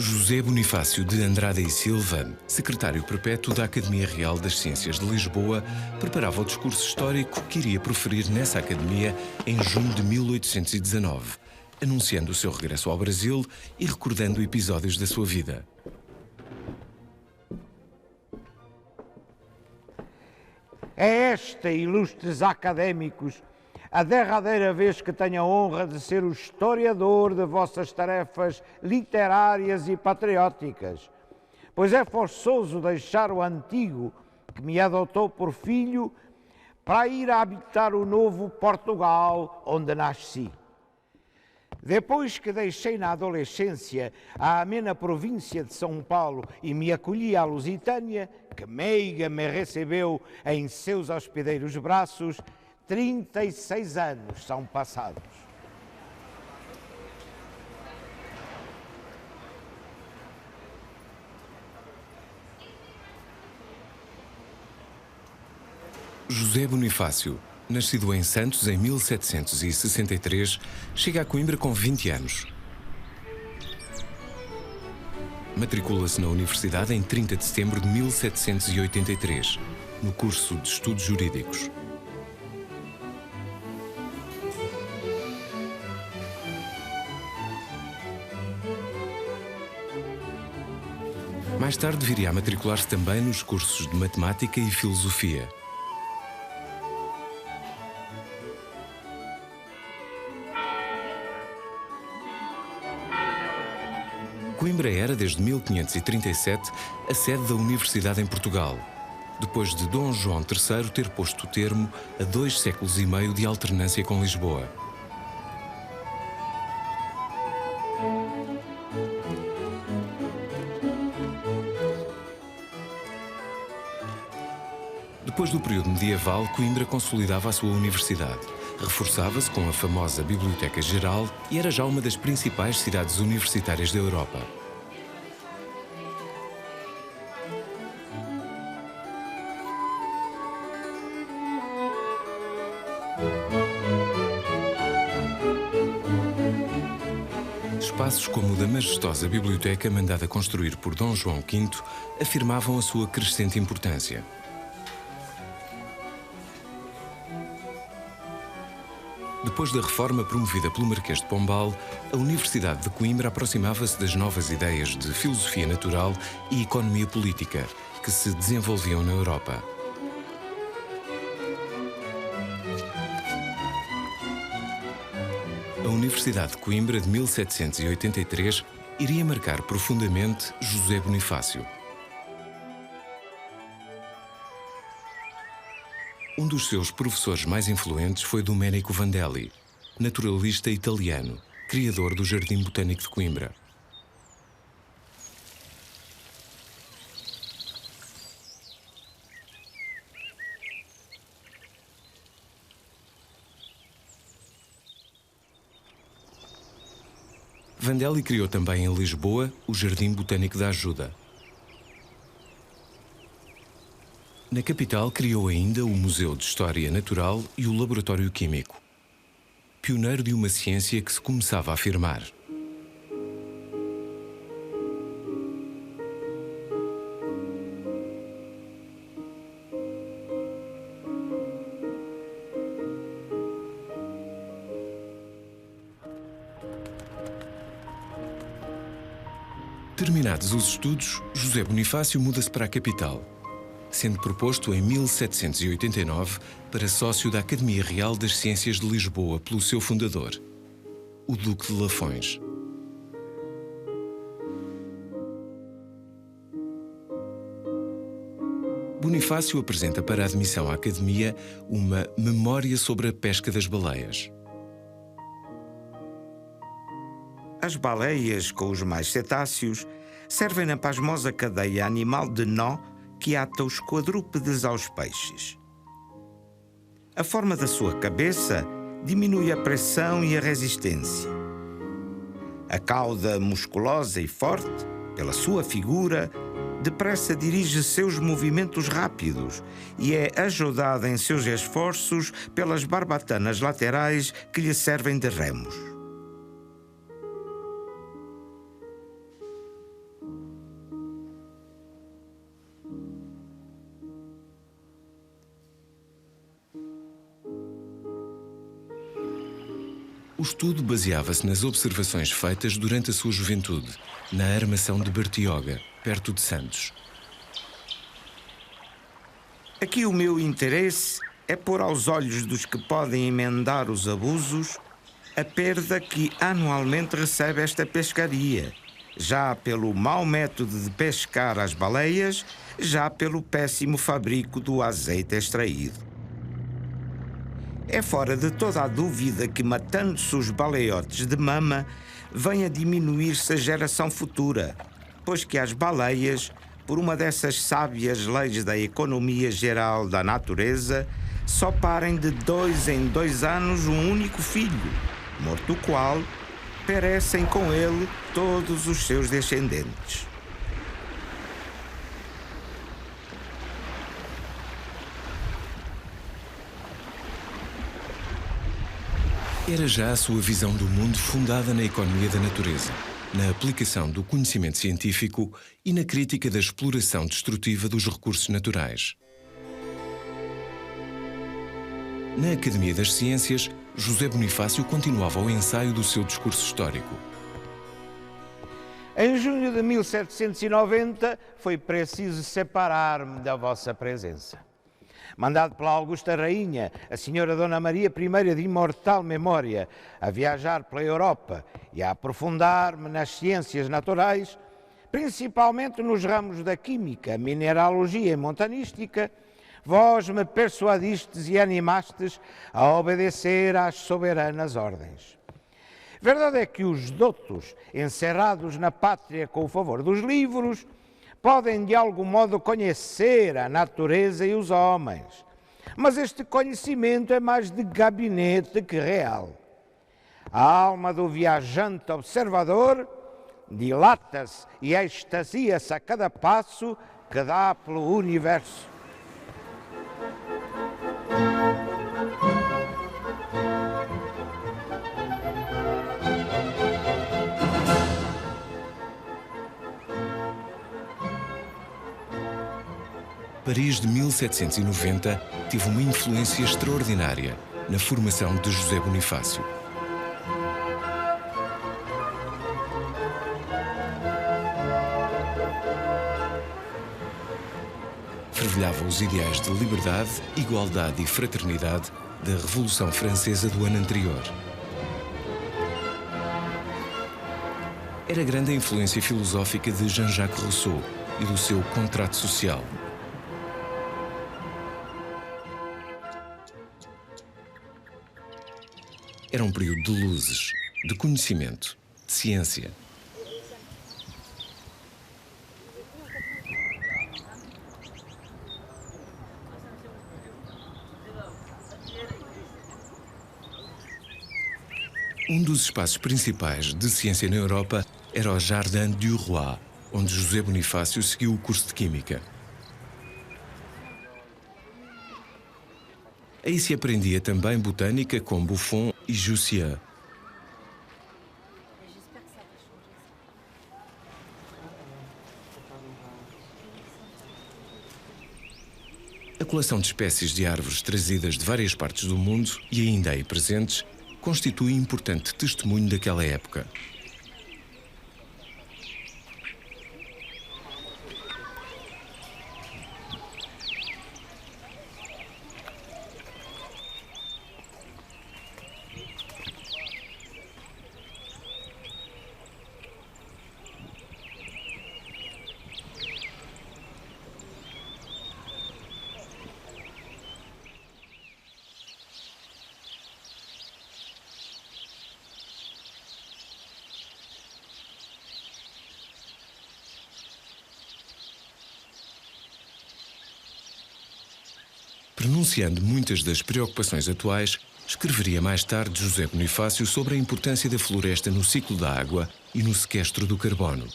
José Bonifácio de Andrada e Silva, secretário perpétuo da Academia Real das Ciências de Lisboa, preparava o discurso histórico que iria proferir nessa academia em junho de 1819, anunciando o seu regresso ao Brasil e recordando episódios da sua vida. É esta, ilustres académicos, a derradeira vez que tenho a honra de ser o historiador de vossas tarefas literárias e patrióticas, pois é forçoso deixar o antigo que me adotou por filho para ir habitar o novo Portugal onde nasci. Depois que deixei na adolescência a amena província de São Paulo e me acolhi à Lusitânia, que meiga me recebeu em seus hospedeiros braços, 36 anos são passados. José Bonifácio, nascido em Santos em 1763, chega a Coimbra com 20 anos. Matricula-se na Universidade em 30 de setembro de 1783, no curso de Estudos Jurídicos. Mais tarde viria a matricular-se também nos cursos de Matemática e Filosofia. Coimbra era, desde 1537, a sede da Universidade em Portugal, depois de Dom João III ter posto termo a 2 séculos e meio de alternância com Lisboa. Depois do período medieval, Coimbra consolidava a sua universidade. Reforçava-se com a famosa Biblioteca Geral e era já uma das principais cidades universitárias da Europa. Espaços como o da majestosa biblioteca mandada construir por Dom João V afirmavam a sua crescente importância. Depois da reforma promovida pelo Marquês de Pombal, a Universidade de Coimbra aproximava-se das novas ideias de filosofia natural e economia política que se desenvolviam na Europa. A Universidade de Coimbra de 1783 iria marcar profundamente José Bonifácio. Um dos seus professores mais influentes foi Domenico Vandelli, naturalista italiano, criador do Jardim Botânico de Coimbra. Vandelli criou também em Lisboa o Jardim Botânico da Ajuda. Na capital criou ainda o Museu de História Natural e o Laboratório Químico, pioneiro de uma ciência que se começava a afirmar. Terminados os estudos, José Bonifácio muda-se para a capital, sendo proposto em 1789 para sócio da Academia Real das Ciências de Lisboa pelo seu fundador, o Duque de Lafões. Bonifácio apresenta para a admissão à Academia uma Memória sobre a Pesca das Baleias. As baleias, com os mais cetáceos, servem na pasmosa cadeia animal de nó que ata os quadrúpedes aos peixes. A forma da sua cabeça diminui a pressão e a resistência. A cauda musculosa e forte, pela sua figura, depressa dirige seus movimentos rápidos e é ajudada em seus esforços pelas barbatanas laterais que lhe servem de remos. O estudo baseava-se nas observações feitas durante a sua juventude, na armação de Bertioga, perto de Santos. Aqui o meu interesse é pôr aos olhos dos que podem emendar os abusos a perda que anualmente recebe esta pescaria, já pelo mau método de pescar as baleias, já pelo péssimo fabrico do azeite extraído. É fora de toda a dúvida que, matando-se os baleiotes de mama, vem a diminuir-se a geração futura, pois que as baleias, por uma dessas sábias leis da economia geral da natureza, só parem de 2 em 2 anos um único filho, morto o qual, perecem com ele todos os seus descendentes. Era já a sua visão do mundo fundada na economia da natureza, na aplicação do conhecimento científico e na crítica da exploração destrutiva dos recursos naturais. Na Academia das Ciências, José Bonifácio continuava o ensaio do seu discurso histórico. Em junho de 1790 foi preciso separar-me da vossa presença. Mandado pela Augusta Rainha, a senhora Dona Maria I de imortal memória, a viajar pela Europa e a aprofundar-me nas ciências naturais, principalmente nos ramos da química, mineralogia e montanística, vós me persuadistes e animastes a obedecer às soberanas ordens. Verdade é que os doutos, encerrados na pátria com o favor dos livros, podem de algum modo conhecer a natureza e os homens, mas este conhecimento é mais de gabinete que real. A alma do viajante observador dilata-se e extasia-se a cada passo que dá pelo universo. Paris de 1790 teve uma influência extraordinária na formação de José Bonifácio. Fervilhava os ideais de liberdade, igualdade e fraternidade da Revolução Francesa do ano anterior. Era grande a influência filosófica de Jean-Jacques Rousseau e do seu contrato social. Era um período de luzes, de conhecimento, de ciência. Um dos espaços principais de ciência na Europa era o Jardin du Roi, onde José Bonifácio seguiu o curso de Química. Aí se aprendia também botânica com Buffon e Jussieu. A coleção de espécies de árvores trazidas de várias partes do mundo e ainda aí presentes constitui importante testemunho daquela época. Pronunciando muitas das preocupações atuais, escreveria mais tarde José Bonifácio sobre a importância da floresta no ciclo da água e no sequestro do carbono.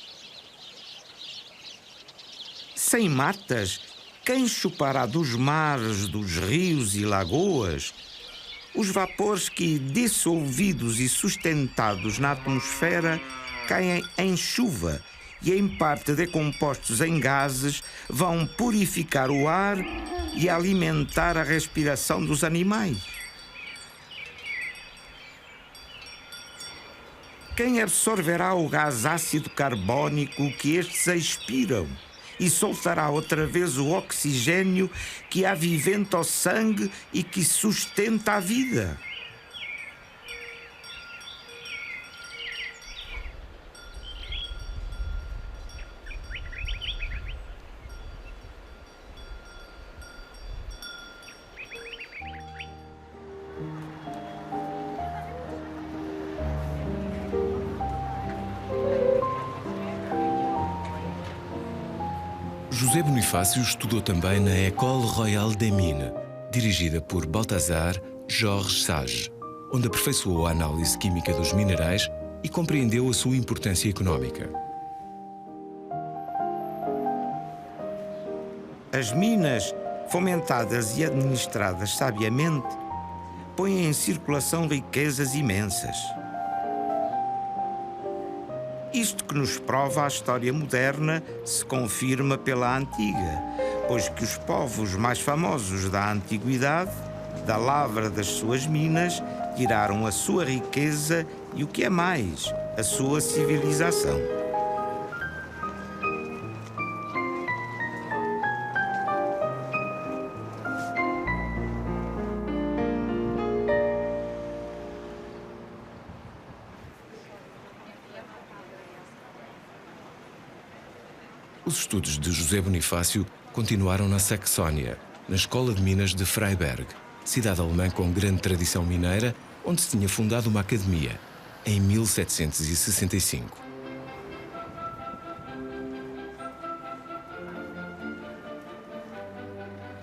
Sem matas, quem chupará dos mares, dos rios e lagoas? Os vapores que, dissolvidos e sustentados na atmosfera, caem em chuva e, em parte decompostos em gases, vão purificar o ar e alimentar a respiração dos animais. Quem absorverá o gás ácido carbónico que estes expiram e soltará outra vez o oxigênio que aviventa o sangue e que sustenta a vida? José Bonifácio estudou também na École Royale des Mines, dirigida por Balthazar Georges Sage, onde aperfeiçoou a análise química dos minerais e compreendeu a sua importância económica. As minas, fomentadas e administradas sabiamente, põem em circulação riquezas imensas. Isto que nos prova a história moderna se confirma pela antiga, pois que os povos mais famosos da antiguidade, da lavra das suas minas, tiraram a sua riqueza e, o que é mais, a sua civilização. Os estudos de José Bonifácio continuaram na Saxónia, na Escola de Minas de Freiberg, cidade alemã com grande tradição mineira, onde se tinha fundado uma academia, em 1765.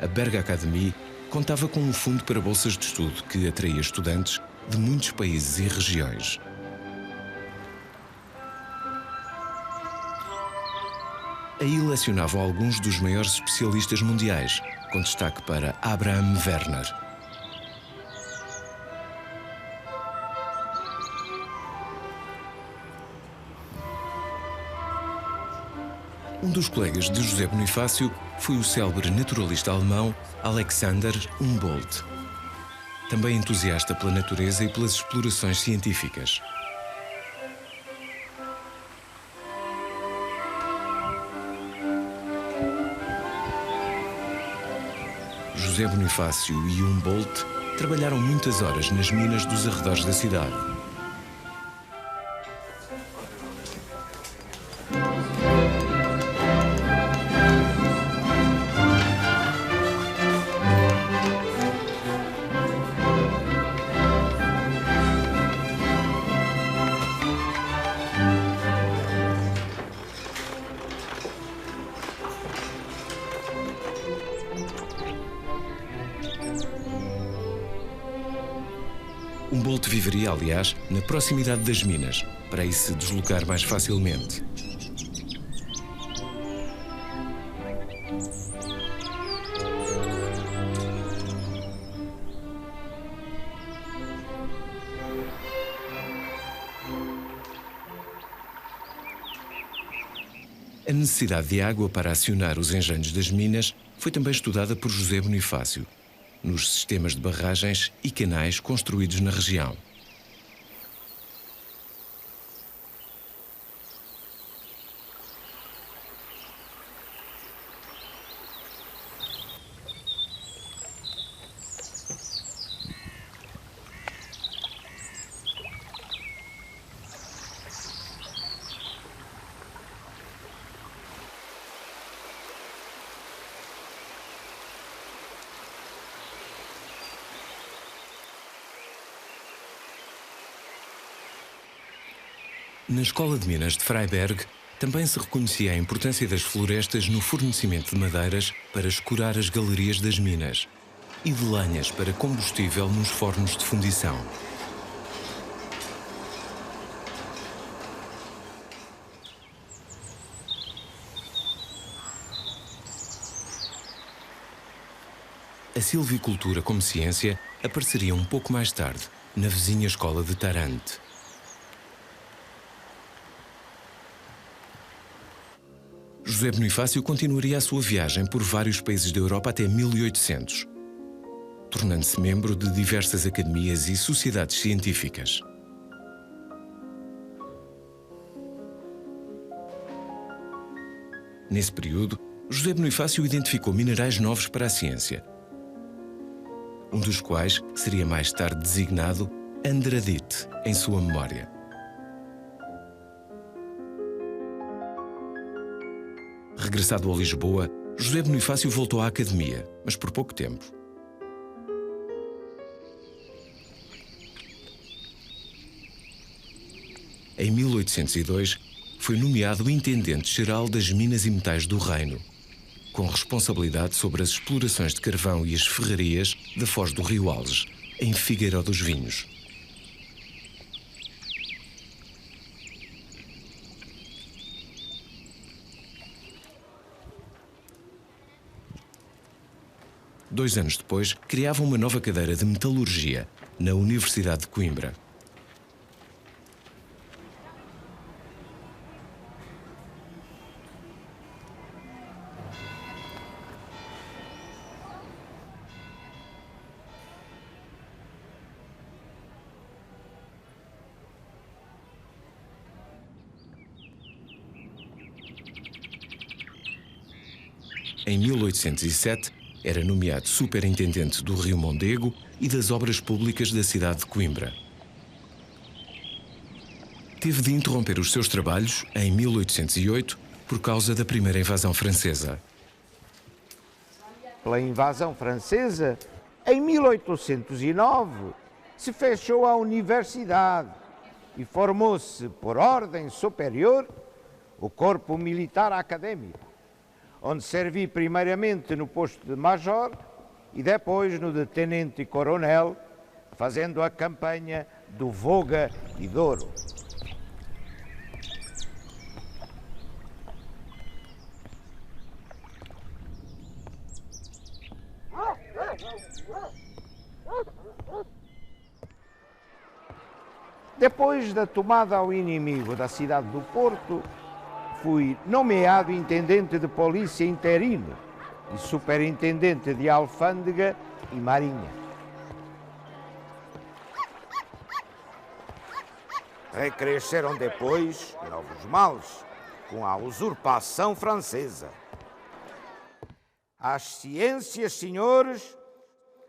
A Bergakademie contava com um fundo para bolsas de estudo que atraía estudantes de muitos países e regiões. Aí lecionavam alguns dos maiores especialistas mundiais, com destaque para Abraham Werner. Um dos colegas de José Bonifácio foi o célebre naturalista alemão Alexander Humboldt, também entusiasta pela natureza e pelas explorações científicas. José Bonifácio e Humboldt trabalharam muitas horas nas minas dos arredores da cidade. Humboldt viveria, aliás, na proximidade das minas, para aí se deslocar mais facilmente. A necessidade de água para acionar os engenhos das minas foi também estudada por José Bonifácio, nos sistemas de barragens e canais construídos na região. Na Escola de Minas de Freiberg também se reconhecia a importância das florestas no fornecimento de madeiras para escurar as galerias das minas e de lenhas para combustível nos fornos de fundição. A silvicultura como ciência apareceria um pouco mais tarde, na vizinha escola de Tarente. José Bonifácio continuaria a sua viagem por vários países da Europa até 1800, tornando-se membro de diversas academias e sociedades científicas. Nesse período, José Bonifácio identificou minerais novos para a ciência, um dos quais seria mais tarde designado andradite, em sua memória. Regressado a Lisboa, José Bonifácio voltou à academia, mas por pouco tempo. Em 1802, foi nomeado intendente-geral das Minas e Metais do Reino, com responsabilidade sobre as explorações de carvão e as ferrarias da Foz do Rio Alges, em Figueiró dos Vinhos. Dois anos depois, criava uma nova cadeira de metalurgia na Universidade de Coimbra. Em 1807, era nomeado superintendente do Rio Mondego e das obras públicas da cidade de Coimbra. Teve de interromper os seus trabalhos em 1808 por causa da primeira invasão francesa. Pela invasão francesa, em 1809, se fechou a universidade e formou-se, por ordem superior, o Corpo Militar Académico, onde servi primeiramente no posto de major e depois no de tenente-coronel, fazendo a campanha do Voga e Douro. Depois da tomada ao inimigo da cidade do Porto, fui nomeado intendente de polícia interino e superintendente de alfândega e marinha. Recresceram depois novos males com a usurpação francesa. As ciências, senhores,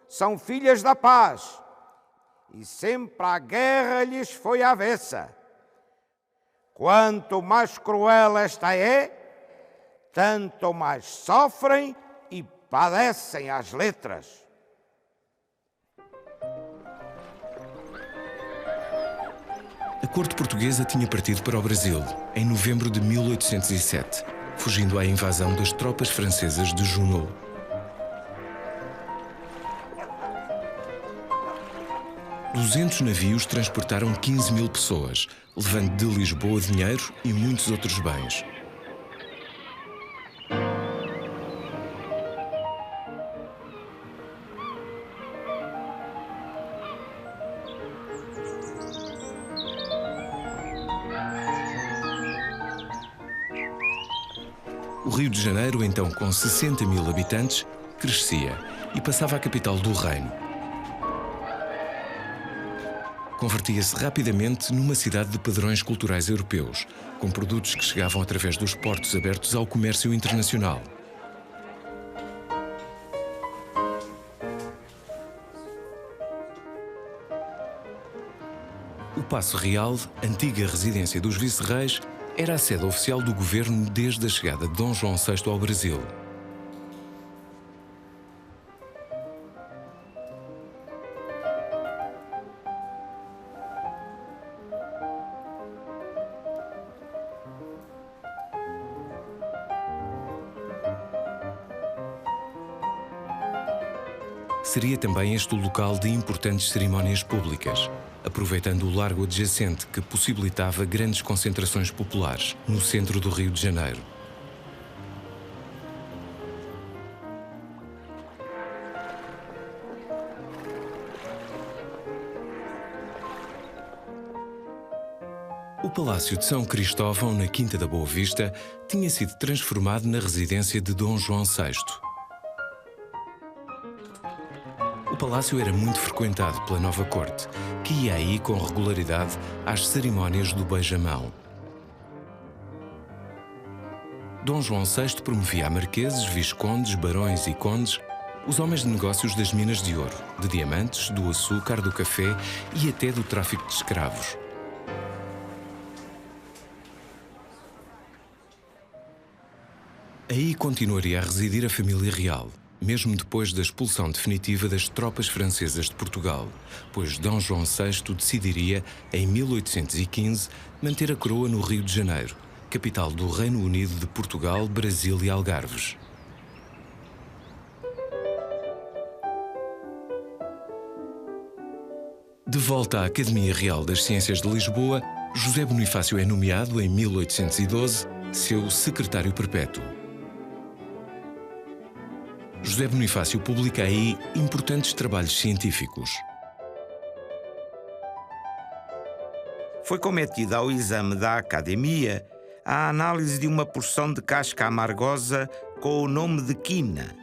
são filhas da paz e sempre a guerra lhes foi avessa. Quanto mais cruel esta é, tanto mais sofrem e padecem as letras. A corte portuguesa tinha partido para o Brasil em novembro de 1807, fugindo à invasão das tropas francesas de Junot. Duzentos navios transportaram 15.000 pessoas, levando de Lisboa dinheiro e muitos outros bens. O Rio de Janeiro, então com 60.000 habitantes, crescia e passava a capital do reino. Convertia-se rapidamente numa cidade de padrões culturais europeus, com produtos que chegavam através dos portos abertos ao comércio internacional. O Paço Real, antiga residência dos vice-reis, era a sede oficial do governo desde a chegada de Dom João VI ao Brasil. Seria também este o local de importantes cerimónias públicas, aproveitando o largo adjacente que possibilitava grandes concentrações populares no centro do Rio de Janeiro. O Palácio de São Cristóvão, na Quinta da Boa Vista, tinha sido transformado na residência de Dom João VI. O palácio era muito frequentado pela nova corte, que ia aí com regularidade às cerimónias do beijamão. Dom João VI promovia a marqueses, viscondes, barões e condes, os homens de negócios das minas de ouro, de diamantes, do açúcar, do café e até do tráfico de escravos. Aí continuaria a residir a família real, mesmo depois da expulsão definitiva das tropas francesas de Portugal, pois Dom João VI decidiria, em 1815, manter a coroa no Rio de Janeiro, capital do Reino Unido de Portugal, Brasil e Algarves. De volta à Academia Real das Ciências de Lisboa, José Bonifácio é nomeado, em 1812, seu secretário perpétuo. José Bonifácio publica aí importantes trabalhos científicos. Foi cometida ao exame da Academia a análise de uma porção de casca amargosa com o nome de quina,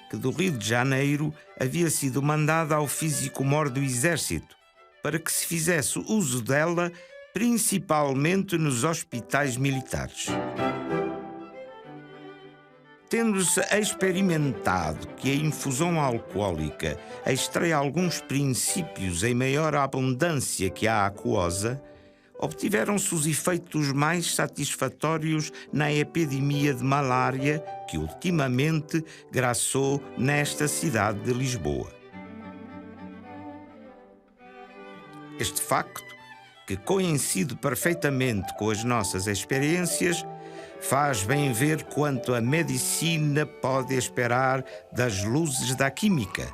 que do Rio de Janeiro havia sido mandada ao físico-mor do Exército, para que se fizesse uso dela principalmente nos hospitais militares. Tendo-se experimentado que a infusão alcoólica extrai alguns princípios em maior abundância que a aquosa, obtiveram-se os efeitos mais satisfatórios na epidemia de malária que ultimamente graçou nesta cidade de Lisboa. Este facto, que coincide perfeitamente com as nossas experiências, faz bem ver quanto a medicina pode esperar das luzes da química,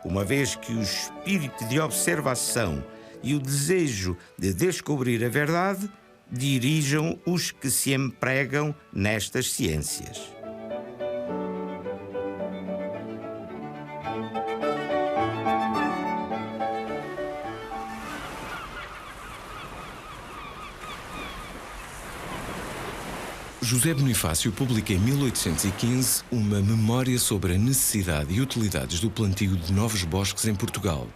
uma vez que o espírito de observação e o desejo de descobrir a verdade dirijam os que se empregam nestas ciências. José Bonifácio publica em 1815 uma memória sobre a necessidade e utilidades do plantio de novos bosques em Portugal.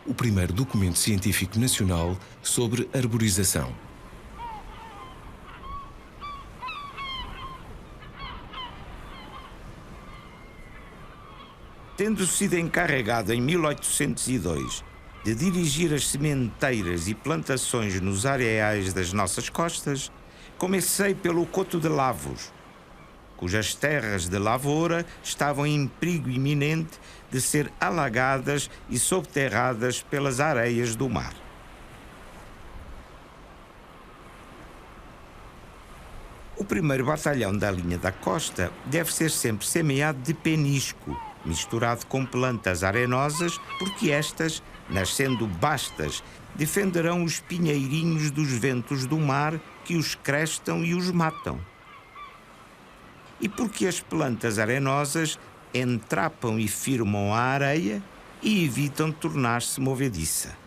O primeiro documento científico nacional sobre arborização. Tendo sido encarregado em 1802 de dirigir as sementeiras e plantações nos areais das nossas costas, comecei pelo Coto de Lavos, cujas terras de lavoura estavam em perigo iminente de ser alagadas e soterradas pelas areias do mar. O primeiro batalhão da linha da costa deve ser sempre semeado de penisco, misturado com plantas arenosas, porque estas, nascendo bastas, defenderão os pinheirinhos dos ventos do mar que os crestam e os matam. E porque as plantas arenosas entrapam e firmam a areia e evitam tornar-se movediça.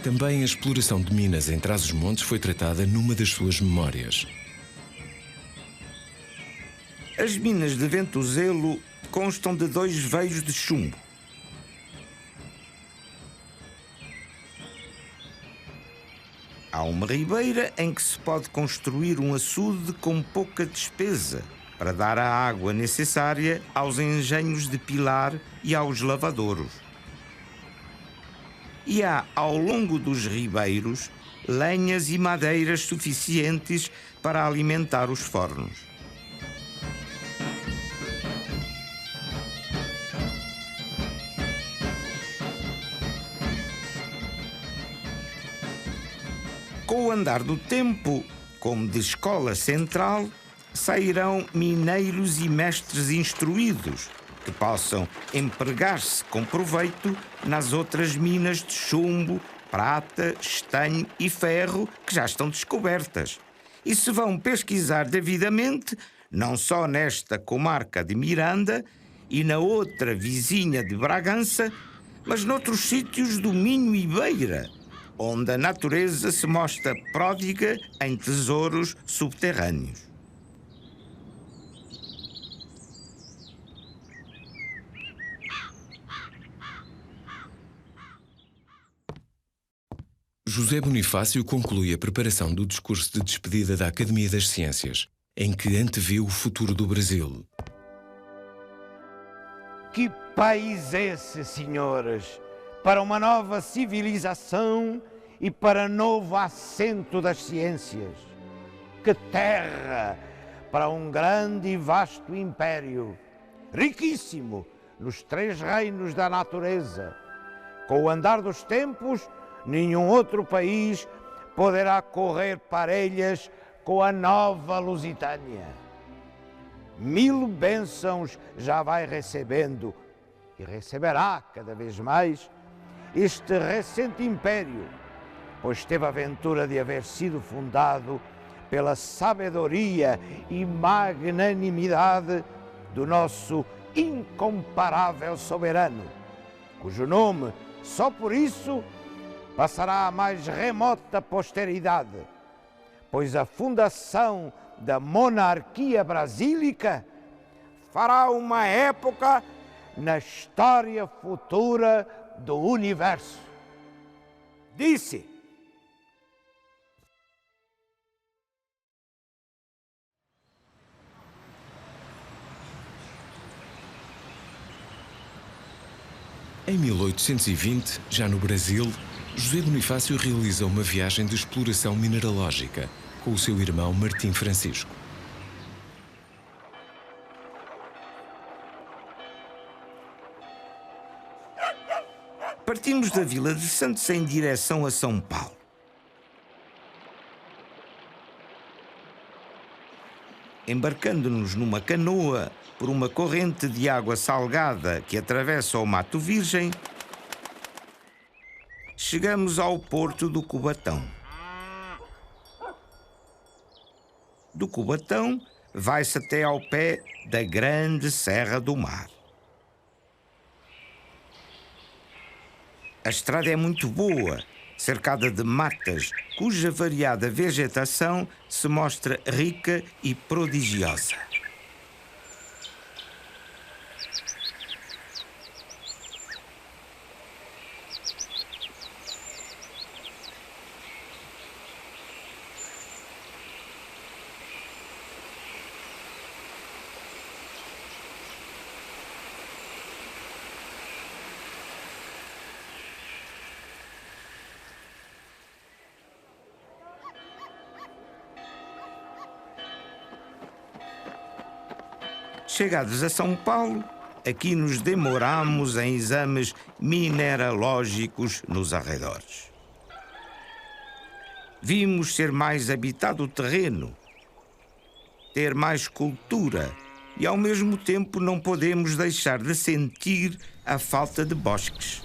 Também a exploração de minas em Trás-os-Montes foi tratada numa das suas memórias. As minas de Ventuzelo constam de 2 veios de chumbo. Há uma ribeira em que se pode construir um açude com pouca despesa para dar a água necessária aos engenhos de Pilar e aos lavadouros. E há, ao longo dos ribeiros, lenhas e madeiras suficientes para alimentar os fornos. Com o andar do tempo, como de escola central, sairão mineiros e mestres instruídos, que possam empregar-se com proveito nas outras minas de chumbo, prata, estanho e ferro que já estão descobertas. E se vão pesquisar devidamente, não só nesta comarca de Miranda e na outra vizinha de Bragança, mas noutros sítios do Minho e Beira, onde a natureza se mostra pródiga em tesouros subterrâneos. José Bonifácio conclui a preparação do discurso de despedida da Academia das Ciências, em que anteviu o futuro do Brasil. Que país esse, senhores, para uma nova civilização e para novo assento das ciências. Que terra para um grande e vasto império, riquíssimo nos 3 reinos da natureza. Com o andar dos tempos, nenhum outro país poderá correr parelhas com a nova Lusitânia. 1000 bênçãos já vai recebendo e receberá cada vez mais este recente império, pois teve a ventura de haver sido fundado pela sabedoria e magnanimidade do nosso incomparável soberano, cujo nome, só por isso, passará à mais remota posteridade, pois a fundação da monarquia brasílica fará uma época na história futura do universo. Disse. Em 1820, já no Brasil, José Bonifácio realiza uma viagem de exploração mineralógica com o seu irmão Martim Francisco. Partimos da vila de Santos em direção a São Paulo. Embarcando-nos numa canoa por uma corrente de água salgada que atravessa o Mato Virgem, chegamos ao porto do Cubatão. Do Cubatão, vai-se até ao pé da grande Serra do Mar. A estrada é muito boa, cercada de matas, cuja variada vegetação se mostra rica e prodigiosa. Chegados a São Paulo, aqui nos demoramos em exames mineralógicos nos arredores. Vimos ser mais habitado o terreno, ter mais cultura e, ao mesmo tempo, não podemos deixar de sentir a falta de bosques.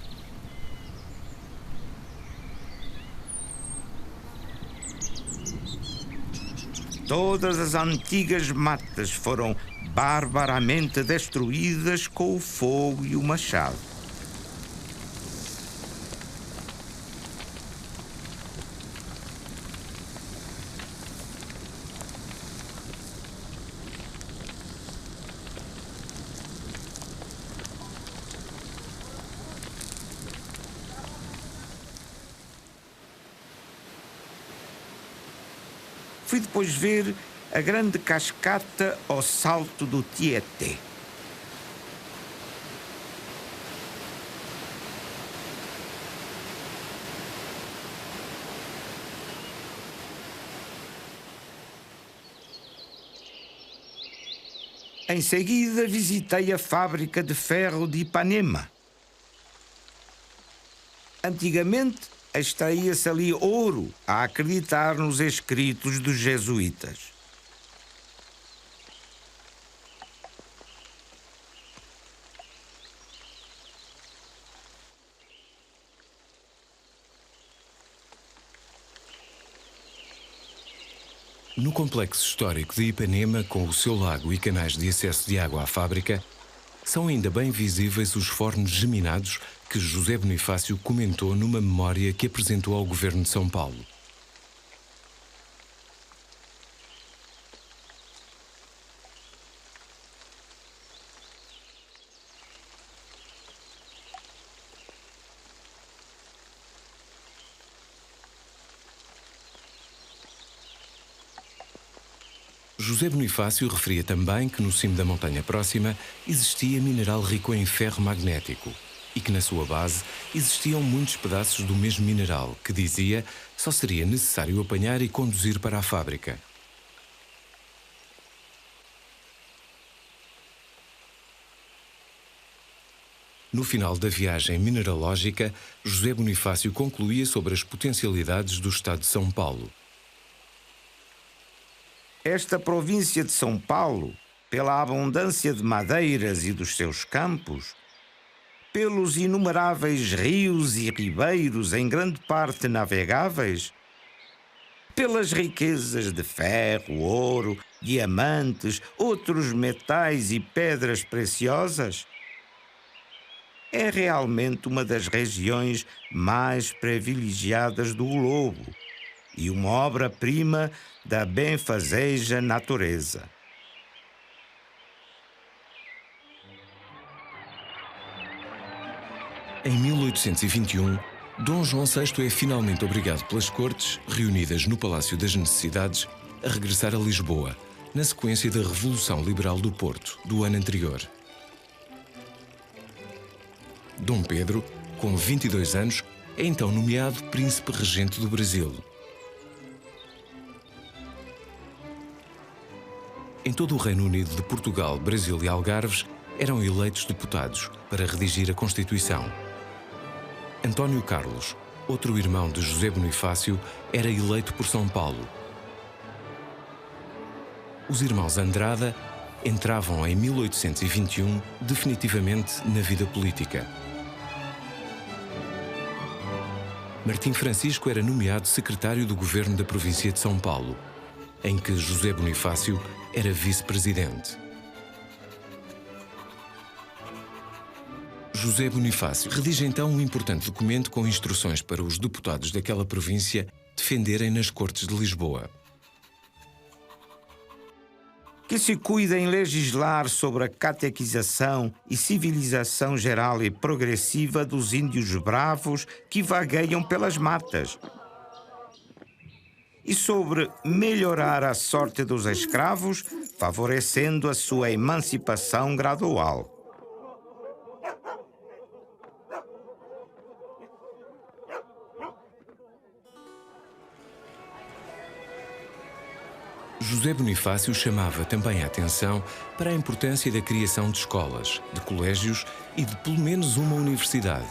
Todas as antigas matas foram barbaramente destruídas com o fogo e o machado. Fui depois ver a grande cascata ao salto do Tietê. Em seguida, visitei a fábrica de ferro de Ipanema. Antigamente, extraía-se ali ouro, a acreditar nos escritos dos jesuítas. No complexo histórico de Ipanema, com o seu lago e canais de acesso de água à fábrica, são ainda bem visíveis os fornos geminados que José Bonifácio comentou numa memória que apresentou ao governo de São Paulo. José Bonifácio referia também que no cimo da montanha próxima existia mineral rico em ferro magnético e que na sua base existiam muitos pedaços do mesmo mineral que, dizia, só seria necessário apanhar e conduzir para a fábrica. No final da viagem mineralógica, José Bonifácio concluía sobre as potencialidades do estado de São Paulo. Esta província de São Paulo, pela abundância de madeiras e dos seus campos, pelos inumeráveis rios e ribeiros, em grande parte navegáveis, pelas riquezas de ferro, ouro, diamantes, outros metais e pedras preciosas, é realmente uma das regiões mais privilegiadas do globo e uma obra-prima da benfazeja natureza. Em 1821, Dom João VI é finalmente obrigado pelas cortes, reunidas no Palácio das Necessidades, a regressar a Lisboa, na sequência da Revolução Liberal do Porto, do ano anterior. Dom Pedro, com 22 anos, é então nomeado Príncipe Regente do Brasil. Em todo o Reino Unido de Portugal, Brasil e Algarves eram eleitos deputados para redigir a Constituição. António Carlos, outro irmão de José Bonifácio, era eleito por São Paulo. Os irmãos Andrada entravam em 1821 definitivamente na vida política. Martim Francisco era nomeado secretário do governo da província de São Paulo, em que José Bonifácio era vice-presidente. José Bonifácio redige então um importante documento com instruções para os deputados daquela província defenderem nas Cortes de Lisboa. Que se cuida em legislar sobre a catequização e civilização geral e progressiva dos índios bravos que vagueiam pelas matas, e sobre melhorar a sorte dos escravos, favorecendo a sua emancipação gradual. José Bonifácio chamava também a atenção para a importância da criação de escolas, de colégios e de pelo menos uma universidade,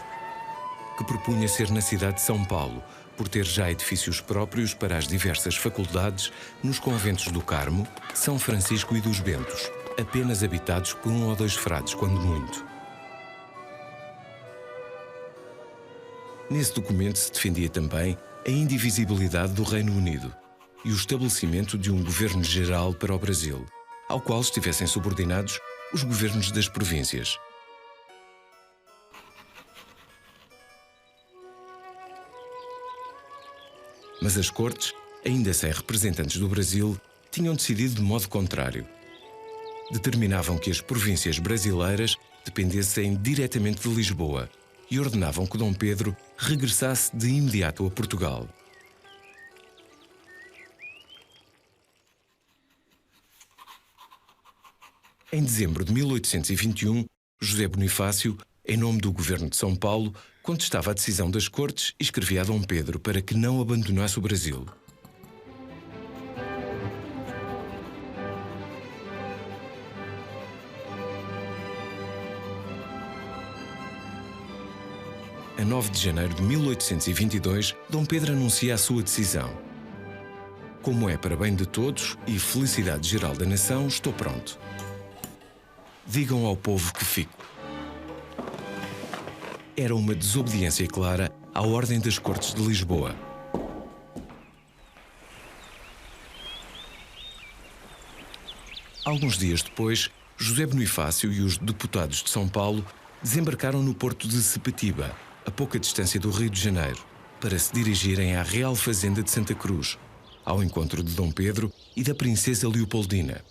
que propunha ser na cidade de São Paulo, por ter já edifícios próprios para as diversas faculdades nos conventos do Carmo, São Francisco e dos Bentos, apenas habitados por 1 ou 2 frades, quando muito. Nesse documento se defendia também a indivisibilidade do Reino Unido e o estabelecimento de um governo geral para o Brasil, ao qual estivessem subordinados os governos das províncias. Mas as cortes, ainda sem representantes do Brasil, tinham decidido de modo contrário. Determinavam que as províncias brasileiras dependessem diretamente de Lisboa e ordenavam que Dom Pedro regressasse de imediato a Portugal. Em dezembro de 1821, José Bonifácio, em nome do governo de São Paulo, contestava a decisão das cortes e escrevia a Dom Pedro para que não abandonasse o Brasil. A 9 de janeiro de 1822, Dom Pedro anuncia a sua decisão. Como é para bem de todos e felicidade geral da nação, estou pronto. Digam ao povo que fico. Era uma desobediência clara à ordem das Cortes de Lisboa. Alguns dias depois, José Bonifácio e os deputados de São Paulo desembarcaram no porto de Sepetiba, a pouca distância do Rio de Janeiro, para se dirigirem à Real Fazenda de Santa Cruz, ao encontro de Dom Pedro e da princesa Leopoldina.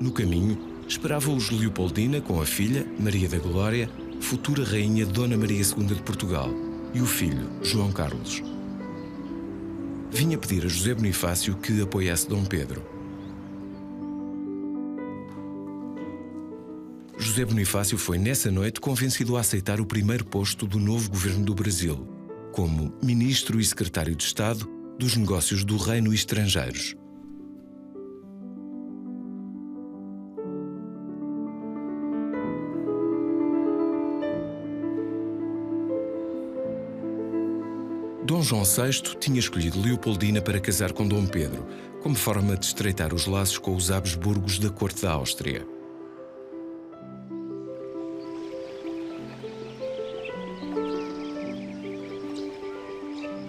No caminho, esperava-os Leopoldina com a filha, Maria da Glória, futura rainha Dona Maria II de Portugal, e o filho, João Carlos. Vinha pedir a José Bonifácio que apoiasse Dom Pedro. José Bonifácio foi, nessa noite, convencido a aceitar o primeiro posto do novo governo do Brasil, como ministro e secretário de Estado dos Negócios do Reino e Estrangeiros. Dom João VI tinha escolhido Leopoldina para casar com Dom Pedro, como forma de estreitar os laços com os Habsburgos da corte da Áustria.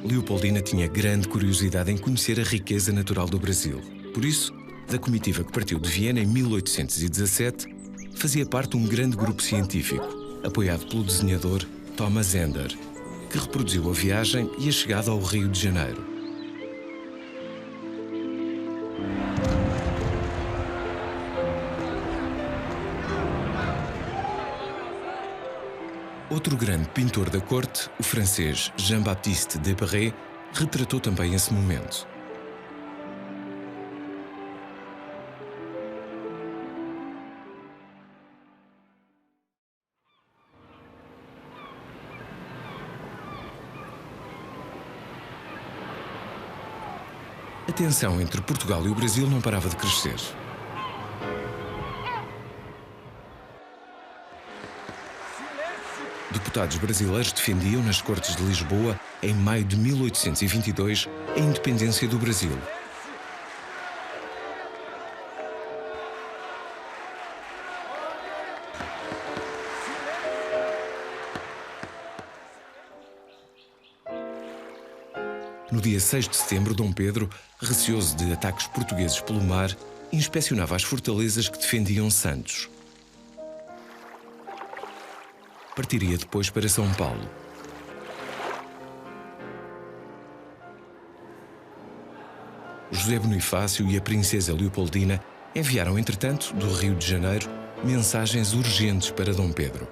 Leopoldina tinha grande curiosidade em conhecer a riqueza natural do Brasil. Por isso, da comitiva que partiu de Viena em 1817, fazia parte um grande grupo científico, apoiado pelo desenhador Thomas Ender, que reproduziu a viagem e a chegada ao Rio de Janeiro. Outro grande pintor da corte, o francês Jean-Baptiste Debré, retratou também esse momento. A tensão entre Portugal e o Brasil não parava de crescer. Deputados brasileiros defendiam nas Cortes de Lisboa, em maio de 1822, a independência do Brasil. No dia 6 de setembro, Dom Pedro, receoso de ataques portugueses pelo mar, inspecionava as fortalezas que defendiam Santos. Partiria depois para São Paulo. José Bonifácio e a princesa Leopoldina enviaram, entretanto, do Rio de Janeiro, mensagens urgentes para Dom Pedro.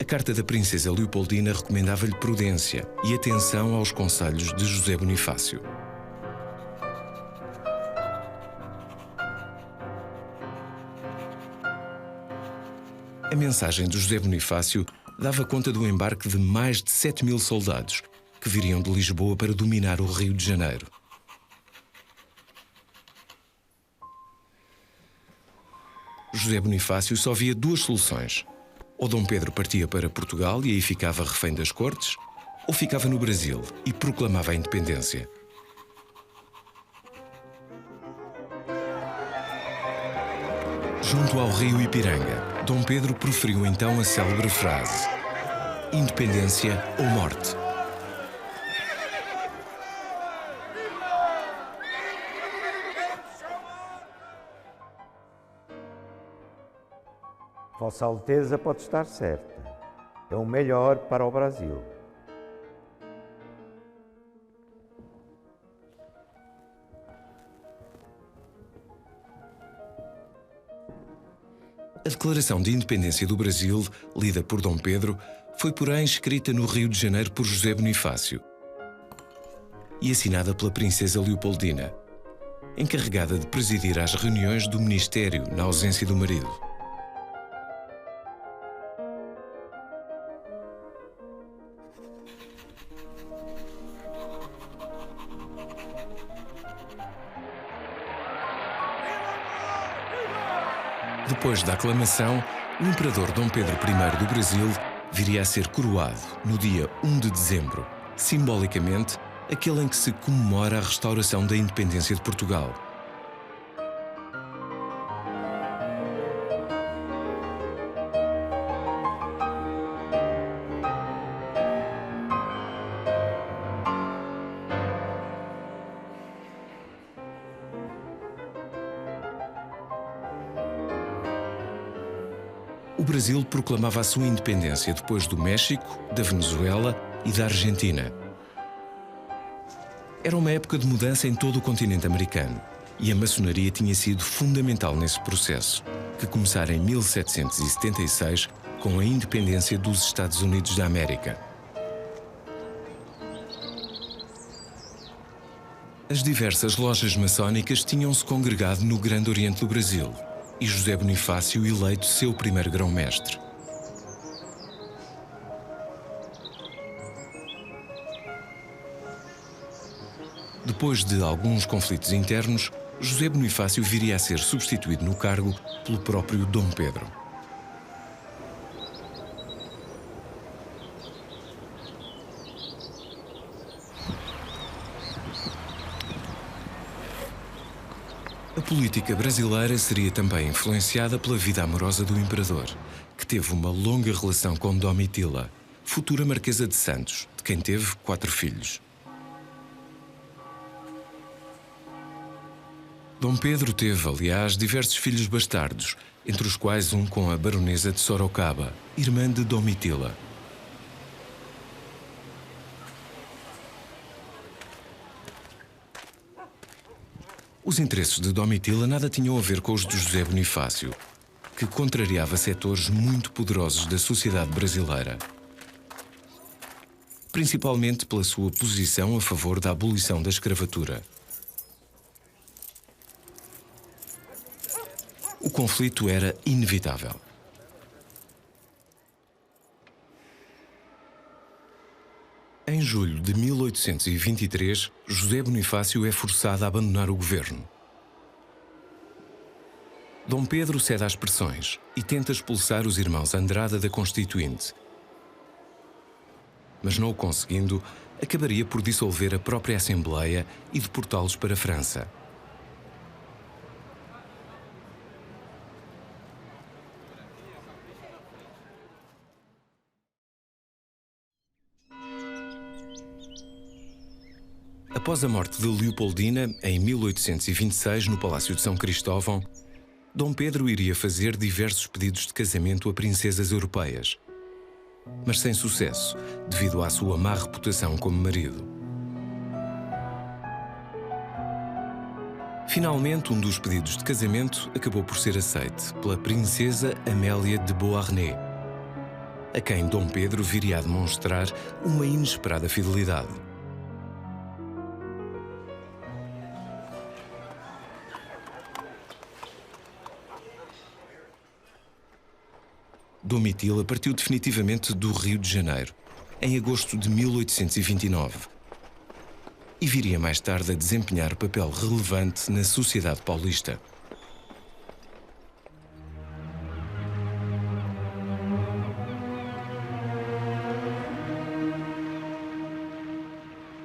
A carta da princesa Leopoldina recomendava-lhe prudência e atenção aos conselhos de José Bonifácio. A mensagem de José Bonifácio dava conta do embarque de mais de 7.000 soldados que viriam de Lisboa para dominar o Rio de Janeiro. José Bonifácio só via duas soluções. Ou Dom Pedro partia para Portugal e aí ficava refém das cortes, ou ficava no Brasil e proclamava a independência. Junto ao rio Ipiranga, Dom Pedro proferiu então a célebre frase: independência ou morte. Vossa Alteza pode estar certa. É o melhor para o Brasil. A Declaração de Independência do Brasil, lida por Dom Pedro, foi, porém, escrita no Rio de Janeiro por José Bonifácio e assinada pela princesa Leopoldina, encarregada de presidir às reuniões do Ministério na ausência do marido. Depois da aclamação, o imperador Dom Pedro I do Brasil viria a ser coroado no dia 1 de dezembro, simbolicamente aquele em que se comemora a restauração da independência de Portugal. Brasil proclamava a sua independência depois do México, da Venezuela e da Argentina. Era uma época de mudança em todo o continente americano e a maçonaria tinha sido fundamental nesse processo, que começara em 1776 com a independência dos Estados Unidos da América. As diversas lojas maçónicas tinham-se congregado no Grande Oriente do Brasil e José Bonifácio eleito seu primeiro grão-mestre. Depois de alguns conflitos internos, José Bonifácio viria a ser substituído no cargo pelo próprio Dom Pedro. A política brasileira seria também influenciada pela vida amorosa do imperador, que teve uma longa relação com Domitila, futura Marquesa de Santos, de quem teve 4 filhos. Dom Pedro teve, aliás, diversos filhos bastardos, entre os quais um com a baronesa de Sorocaba, irmã de Domitila. Os interesses de Domitila nada tinham a ver com os de José Bonifácio, que contrariava setores muito poderosos da sociedade brasileira, principalmente pela sua posição a favor da abolição da escravatura. O conflito era inevitável. Em julho de 1823, José Bonifácio é forçado a abandonar o governo. Dom Pedro cede às pressões e tenta expulsar os irmãos Andrada da Constituinte. Mas não o conseguindo, acabaria por dissolver a própria Assembleia e deportá-los para a França. Após a morte de Leopoldina, em 1826, no Palácio de São Cristóvão, Dom Pedro iria fazer diversos pedidos de casamento a princesas europeias, mas sem sucesso, devido à sua má reputação como marido. Finalmente, um dos pedidos de casamento acabou por ser aceite pela princesa Amélia de Beauharnais, a quem Dom Pedro viria a demonstrar uma inesperada fidelidade. Domitila partiu definitivamente do Rio de Janeiro, em agosto de 1829, e viria mais tarde a desempenhar papel relevante na sociedade paulista.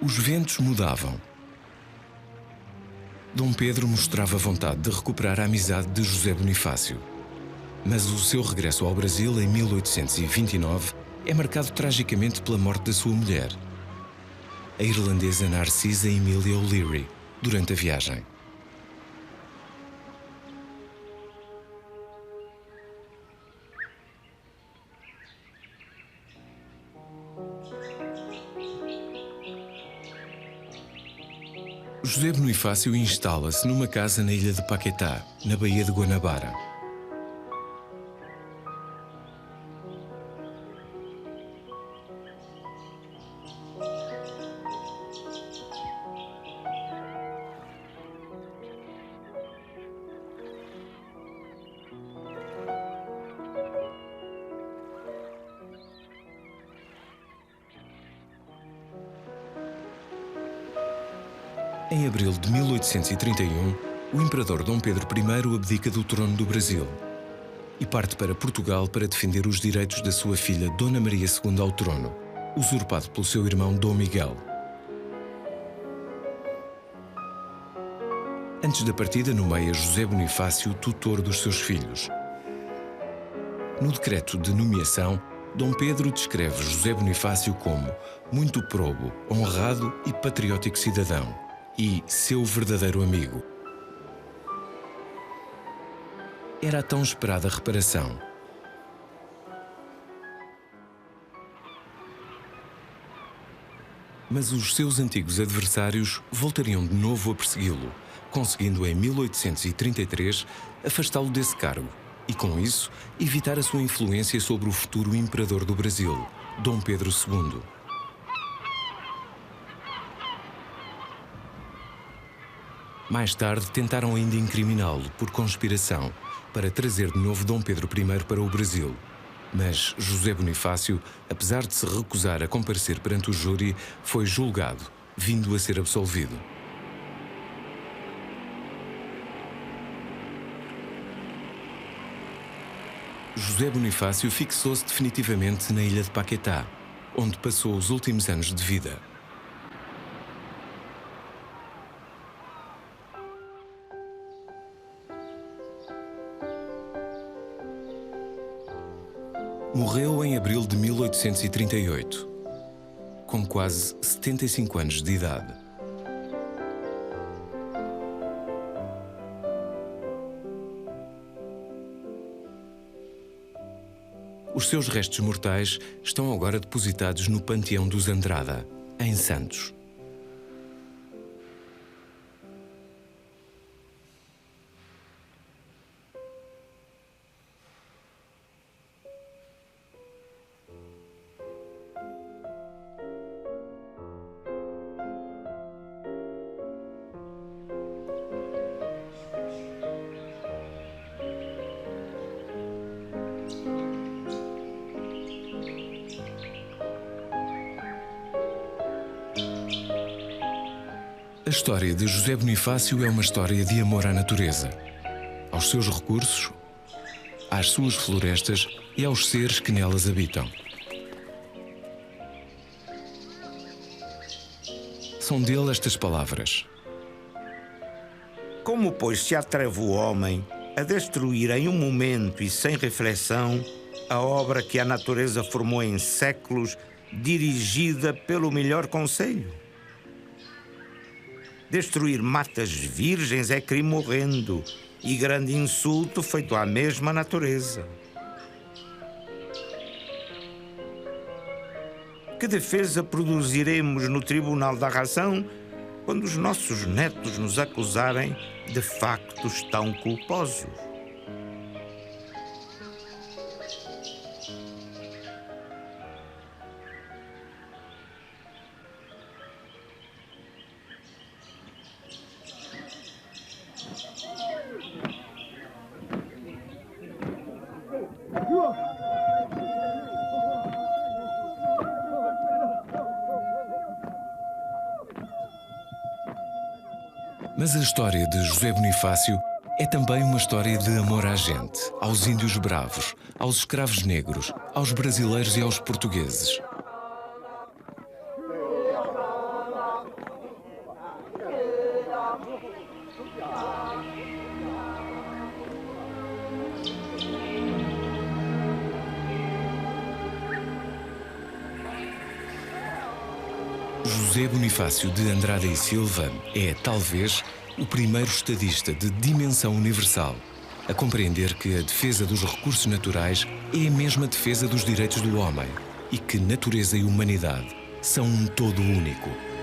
Os ventos mudavam. Dom Pedro mostrava vontade de recuperar a amizade de José Bonifácio. Mas o seu regresso ao Brasil em 1829 é marcado tragicamente pela morte da sua mulher, a irlandesa Narcisa Emilia O'Leary, durante a viagem. José Bonifácio instala-se numa casa na ilha de Paquetá, na Baía de Guanabara. Em abril de 1831, o imperador Dom Pedro I abdica do trono do Brasil e parte para Portugal para defender os direitos da sua filha Dona Maria II ao trono, usurpado pelo seu irmão Dom Miguel. Antes da partida, nomeia José Bonifácio tutor dos seus filhos. No decreto de nomeação, Dom Pedro descreve José Bonifácio como muito probo, honrado e patriótico cidadão, e seu verdadeiro amigo. Era a tão esperada reparação. Mas os seus antigos adversários voltariam de novo a persegui-lo, conseguindo em 1833 afastá-lo desse cargo e, com isso, evitar a sua influência sobre o futuro imperador do Brasil, Dom Pedro II. Mais tarde, tentaram ainda incriminá-lo por conspiração para trazer de novo Dom Pedro I para o Brasil. Mas José Bonifácio, apesar de se recusar a comparecer perante o júri, foi julgado, vindo a ser absolvido. José Bonifácio fixou-se definitivamente na ilha de Paquetá, onde passou os últimos anos de vida. Morreu em abril de 1838, com quase 75 anos de idade. Os seus restos mortais estão agora depositados no Panteão dos Andrada, em Santos. A história de José Bonifácio é uma história de amor à natureza, aos seus recursos, às suas florestas e aos seres que nelas habitam. São dele estas palavras: Como, pois, se atreve o homem a destruir em um momento e sem reflexão a obra que a natureza formou em séculos, dirigida pelo melhor conselho? Destruir matas virgens é crime horrendo e grande insulto feito à mesma natureza. Que defesa produziremos no Tribunal da Razão quando os nossos netos nos acusarem de factos tão culposos? Mas a história de José Bonifácio é também uma história de amor à gente, aos índios bravos, aos escravos negros, aos brasileiros e aos portugueses. José Bonifácio de Andrada e Silva é, talvez, o primeiro estadista de dimensão universal a compreender que a defesa dos recursos naturais é a mesma defesa dos direitos do homem e que natureza e humanidade são um todo único.